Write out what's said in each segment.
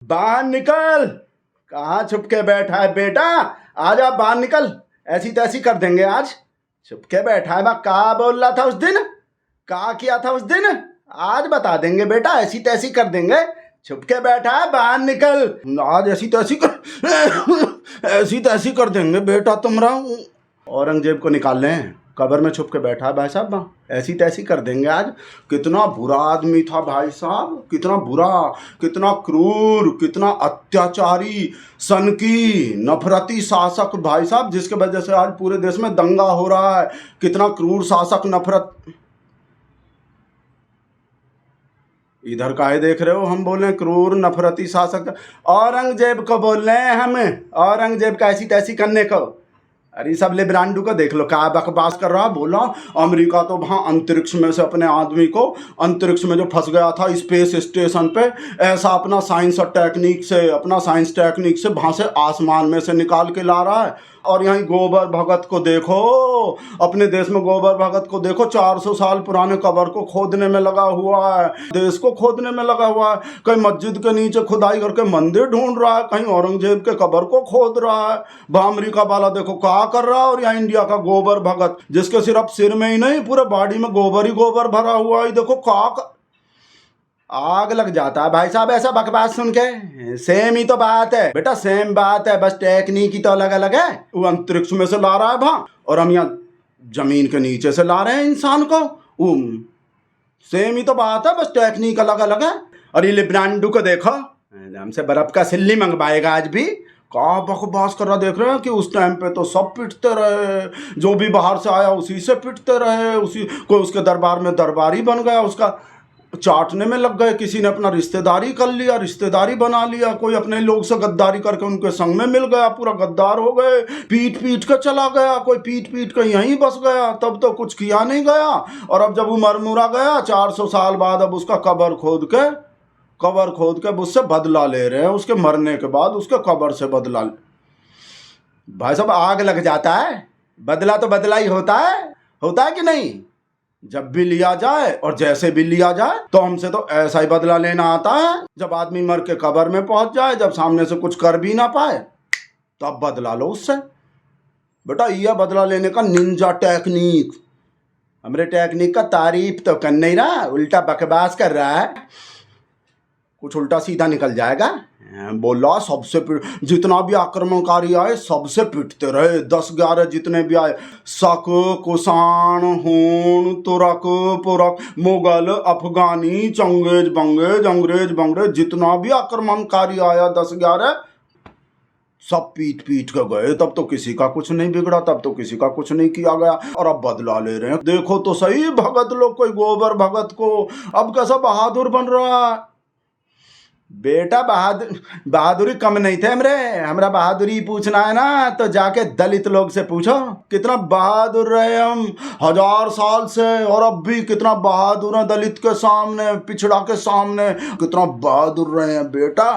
बाहर निकल। कहाँ छुप के बैठा है बेटा? आजा बाहर निकल, ऐसी तैसी कर देंगे आज। छुप के बैठा है बा, कहा बोल रहा था उस दिन, कहा किया था उस दिन? आज बता देंगे बेटा, ऐसी तैसी कर देंगे। छुप के बैठा है, बाहर निकल। आज ऐसी तैसी कर ऐसी तैसी कर देंगे बेटा तुमरा। औरंगजेब को निकाल लें, कब्र में छुप के बैठा है भाई साहब, ऐसी तैसी कर देंगे आज। कितना बुरा आदमी था भाई साहब, कितना बुरा, कितना क्रूर, कितना अत्याचारी, सनकी, नफरती शासक भाई साहब, जिसके वजह से आज पूरे देश में दंगा हो रहा है। कितना क्रूर शासक, नफरत। इधर काहे देख रहे हो? हम बोल रहे हैं क्रूर नफरती शासक। औरंगजेब को बोल रहे हैं हम, औरंगजेब का ऐसी तैसी करने को। अरे सब लिब्रांडू को देख लो, क्या बकवास कर रहा। बोला अमेरिका तो वहाँ अंतरिक्ष में से अपने आदमी को, अंतरिक्ष में जो फंस गया था स्पेस स्टेशन पे, ऐसा अपना साइंस और टेक्निक से, अपना साइंस टेक्निक से वहाँ से आसमान में से निकाल के ला रहा है। और यहाँ गोबर भगत को देखो, अपने देश में गोबर भगत को देखो, 400 साल पुराने कब्र को खोदने में लगा हुआ है, देश को खोदने में लगा हुआ है। कहीं मस्जिद के नीचे खुदाई करके मंदिर ढूंढ रहा है, कहीं औरंगजेब के कब्र को खोद रहा है। वह अमेरिका वाला देखो क्या कर रहा है। और यहाँ इंडिया का गोबर भगत, जिसके सिर्फ सिर में ही नहीं पूरे बॉडी में गोबर ही गोबर भरा हुआ है, देखो क्या। आग लग जाता है भाई साहब ऐसा बकवास सुन के। सेम ही तो बात है बेटा, सेम बात है, बस टेक्निक ही तो अलग अलग है। वो अंतरिक्ष में से ला रहा है वहां, और हम यहाँ जमीन के नीचे से ला रहे हैं इंसान को। सेम ही तो बात है, बस टेक्निक अलग अलग है। और ये लिब्रांडू को देखो, हमसे बर्फ का सिल्ली मंगवाएगा आज भी। क्या बकवास कर रहा, देख रहे हैं कि उस टाइम पे तो सब पिटते रहे, जो भी बाहर से आया उसी से पिटते रहे, उसी कोई उसके दरबार में दरबारी बन गया, उसका चाटने में लग गए। किसी ने अपना रिश्तेदारी कर लिया, रिश्तेदारी बना लिया, कोई अपने लोग से गद्दारी करके उनके संग में मिल गया, पूरा गद्दार हो गए। पीट पीट के चला गया, कोई पीट पीट के यहीं बस गया, तब तो कुछ किया नहीं गया। और अब जब वो मरमुरा गया 400 साल बाद, अब उसका कब्र खोद के उससे बदला ले रहे हैं। उसके मरने के बाद उसके कब्र से बदला भाई साहब आग लग जाता है। बदला तो बदला ही होता है कि नहीं? जब भी लिया जाए और जैसे भी लिया जाए, तो हमसे तो ऐसा ही बदला लेना आता है। जब आदमी मर के कब्र में पहुंच जाए, जब सामने से कुछ कर भी ना पाए, तब बदला लो उससे। बेटा यह बदला लेने का निंजा टेक्निक। हमारे टेक्निक का तारीफ तो कर नहीं रहा, उल्टा बकवास कर रहा है। कुछ उल्टा सीधा निकल जाएगा। बोला सबसे जितना भी आक्रमणकारी आए सबसे पिटते रहे, 10-11 जितने भी आए, शक, कुषाण, हूण, तुरक, पुरक, मुगल, अफगानी, अंग्रेज बंगरेज, जितना भी आक्रमणकारी आया 10-11 सब पीट पीट के गए। तब तो किसी का कुछ नहीं बिगड़ा, तब तो किसी का कुछ नहीं किया गया, और अब बदला ले रहे हैं। देखो तो सही भगत लोग, कोई गोबर भगत को अब कैसा बहादुर बन रहा है। बेटा बहादुरी कम नहीं थे हमरा बहादुरी पूछना है ना, तो जाके दलित लोग से पूछो कितना बहादुर रहे हम 1000 साल से, और अब भी कितना बहादुर है दलित के सामने, पिछड़ा के सामने कितना बहादुर रहे हैं बेटा।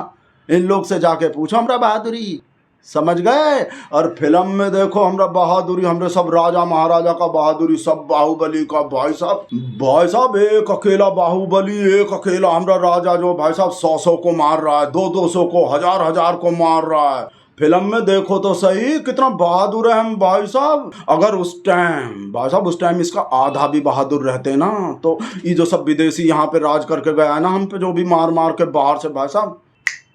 इन लोग से जाके पूछो हमरा बहादुरी, समझ गए। और फिल्म में देखो हमरा बहादुरी, हमरे सब राजा महाराजा का बहादुरी, सब बाहुबली का भाई साहब एक अकेला बाहुबली, एक अकेला हमरा राजा जो भाई साहब 100 को मार रहा है, 200 को, 1000 को मार रहा है। फिल्म में देखो तो सही कितना बहादुर है हम भाई साहब। अगर उस टाइम इसका आधा भी बहादुर रहते ना, तो ये जो सब विदेशी यहाँ पे राज करके गया ना हम पे, जो भी मार मार के बाहर से भाई साहब,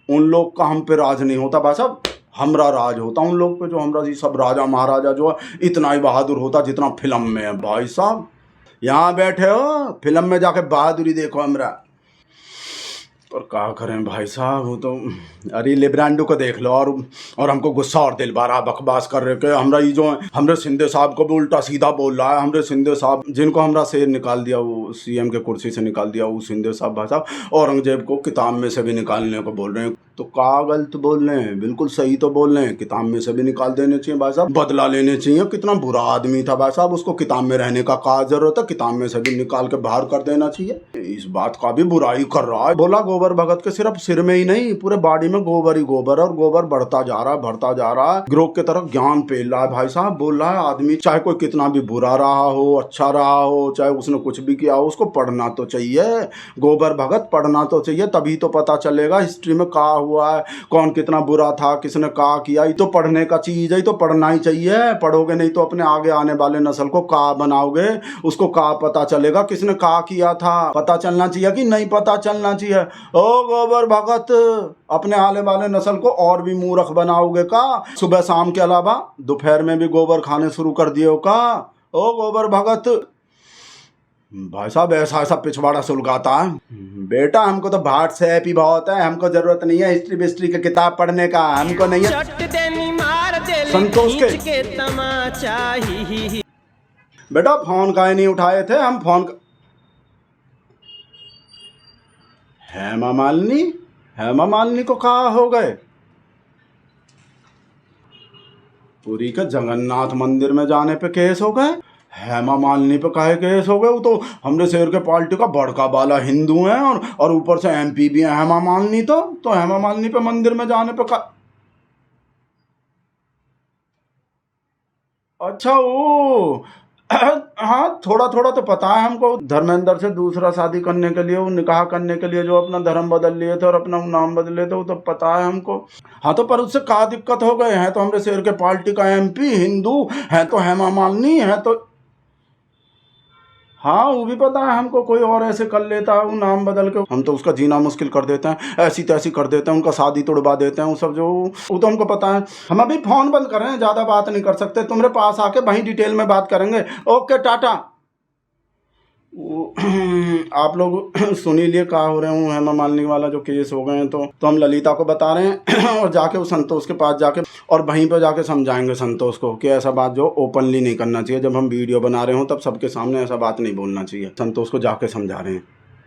उन लोग का हम पे राज नहीं होता भाई साहब, हमरा राज होता उन लोग पे। जो हमरा जी सब राजा महाराजा जो है इतना ही बहादुर होता जितना फिल्म में है भाई साहब। यहाँ बैठे हो, फिल्म में जाके बहादुरी देखो हमरा। और क्या करें भाई साहब, वो तो अरे लिब्रांडो को देख लो, और हमको गुस्सा और दिल बारा बकवास कर रहे के हमरा ये जो हमरे शिंदे साहब को भी उल्टा सीधा बोल रहा है। हमरे शिंदे साहब जिनको हमरा से निकाल दिया, वो सीएम के कुर्सी से निकाल दिया, वो शिंदे साहब भाई साहब औरंगजेब को किताब में से भी निकालने को बोल रहे हैं। तो क्या गलत बोल रहे हैं? बिल्कुल सही तो बोल रहे हैं, किताब में से भी निकाल देने चाहिए भाई साहब, बदला लेने चाहिए। कितना बुरा आदमी था भाई साहब, उसको किताब में रहने का क्या जरूरत है, किताब में से भी निकाल के बाहर कर देना चाहिए। इस बात का भी बुराई कर रहा है। बोला गोबर भगत के सिर्फ सिर में ही नहीं पूरे बॉडी में गोबर ही गोबर, और गोबर बढ़ता जा रहा है, ग्रोथ की तरफ ज्ञान फैल रहा है भाई साहब। बोल रहा है आदमी चाहे कोई कितना भी बुरा रहा हो, अच्छा रहा हो, चाहे उसने कुछ भी किया हो, उसको पढ़ना तो चाहिए, गोबर भगत पढ़ना तो चाहिए, तभी तो पता चलेगा हिस्ट्री में क्या हुआ है, कौन कितना बुरा था, किसने क्या किया। ये तो पढ़ने का चीज़ है, ये तो पढ़ना ही चाहिए। पढ़ोगे नहीं तो अपने आगे आने वाले नस्ल को क्या बनाओगे, उसको क्या पता चलेगा किसने क्या किया था। पता चलना चाहिए कि नहीं पता चलना चाहिए। ओ गोबर भगत, अपने आने वाले नस्ल को और भी मूर्ख बनाओगे का? सुबह शाम के अलावा दोपहर में भी गोबर खाने शुरू कर दिए हो का? ओ गोबर भगत। भाई साहब ऐसा ऐसा पिछवाड़ा सुलगाता है। बेटा हमको तो भाट से हैप्पी बहुत है, हमको जरूरत नहीं है हिस्ट्री बिस्ट्री की किताब पढ़ने का, हमको नहीं है संतोष के तमाचा ही। बेटा फोन काहे नहीं उठाए थे? हम फोन हेमा मालिनी को कहा हो गए? पुरी के जगन्नाथ मंदिर में जाने पे केस हो गए। हेमा मालिनी पे काहे केस हो गए? वो तो हमरे शहर के पार्टी का बड़का वाला हिंदू है और ऊपर से MP भी है हेमा मालिनी। तो हेमा मालिनी पे मंदिर में जाने पे अच्छा वो हाँ थोड़ा थोड़ा तो पता है हमको। धर्मेंद्र से दूसरा शादी करने के लिए, वो निकाह करने के लिए जो अपना धर्म बदल लिए थे और अपना नाम बदले थे, वो तो पता है हमको। हाँ तो पर उससे क्या दिक्कत हो गए? हैं तो हमरे शहर के पार्टी का MP हिंदू है, तो हेमा मालिनी है तो हाँ वो भी पता है हमको। कोई और ऐसे कर लेता है वो नाम बदल के, हम तो उसका जीना मुश्किल कर देते हैं, ऐसी तैसी कर देते हैं, उनका शादी तोड़वा देते हैं। वो सब जो वो तो हमको पता है। हम अभी फोन बंद कर रहे हैं, ज़्यादा बात नहीं कर सकते। तुम्हारे पास आके वहीं डिटेल में बात करेंगे। ओके टाटा। आप लोग सुन ही लिए कहा हो रहे हूँ, हेमा मालिनी वाला जो केस हो गए हैं तो हम ललिता को बता रहे हैं और जाके उस संतोष के पास जाके और वहीं पे जाके समझाएंगे संतोष को कि ऐसा बात जो ओपनली नहीं करना चाहिए। जब हम वीडियो बना रहे हो तब सबके सामने ऐसा बात नहीं बोलना चाहिए। संतोष को जाके समझा रहे हैं।